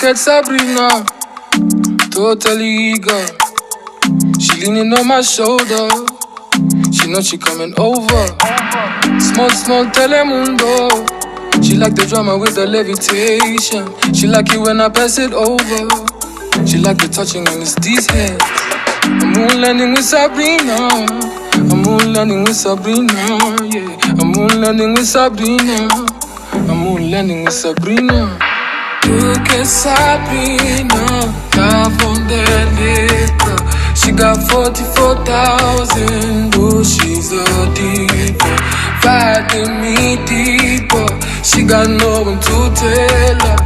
at Sabrina, totally eager. She leaning on my shoulder. She know she coming over. Small, small telemundo. She like the drama with the levitation. She like it when I pass it over. She like the touching on these heads. I'm moon landing with Sabrina. I'm moon landing with Sabrina. Yeah, I'm moon landing with Sabrina. I'm moon landing with Sabrina. Look at Sabrina, love on that liquor. She got 44,000, oh she's a diva. Riding me deeper, she got no one to tell her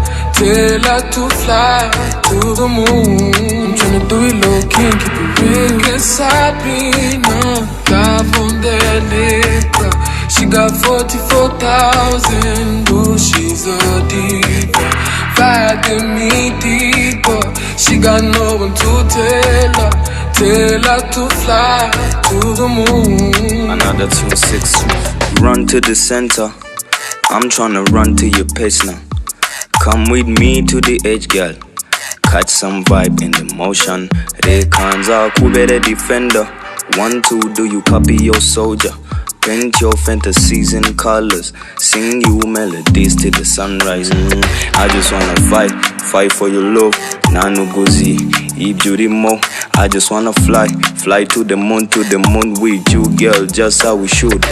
to fly to the moon. I'm tryna do it low key and keep it real. Look at Sabrina, love on that liquor. She got 44,000, oh she's a diva. Riding me deeper, she got no one to tell her to fly to the moon. Another 2-6, run to the center. I'm tryna run to your pace now. Come with me to the edge, girl. Catch some vibe in the motion. Rekanza kubere defender. 1, 2, do you copy your soldier? Paint your fantasies in colors. Sing you melodies till the sunrise. I just wanna fight for your love. Nanu gozi, ibjuri mo. I just wanna fly to the moon with you, girl, just how we should.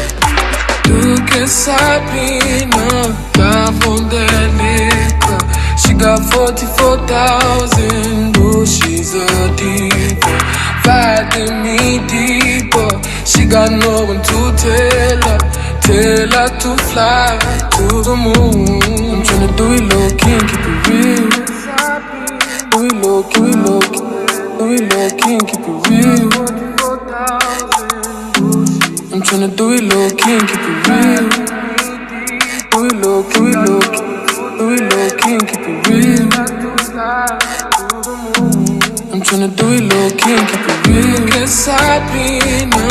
Look at Sabrina, love on that liquor. She got 44,000, oh she's a diva. Riding me deeper, she got no one to tell her to fly to the moon. I'm tryna do it low key and keep it real. Do it low key, do it low key and keep it real. I'm tryna do it low key and keep it real. Do it low key, do it low key and keep it real. I'm tryna do it low key and keep it real. Look at Sabrina,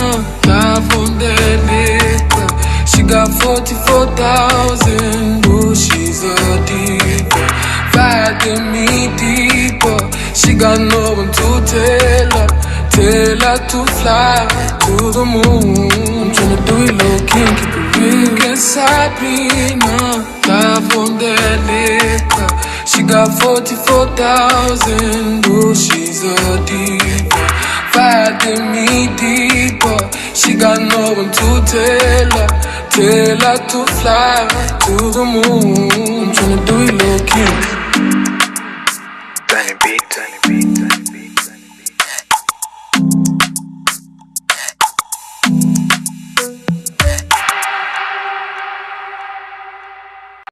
love on that liquor. She got 44,000, oh she's a diva. Riding me deeper, she got no one to tell her to fly to the moon. I'm tryna do it low key and keep it real. Look at Sabrina, love on that liquor. She got 44,000, oh she's a diva. Riding me deeper, she got no one to tell her to fly to the moon. I'm tryna do it low key.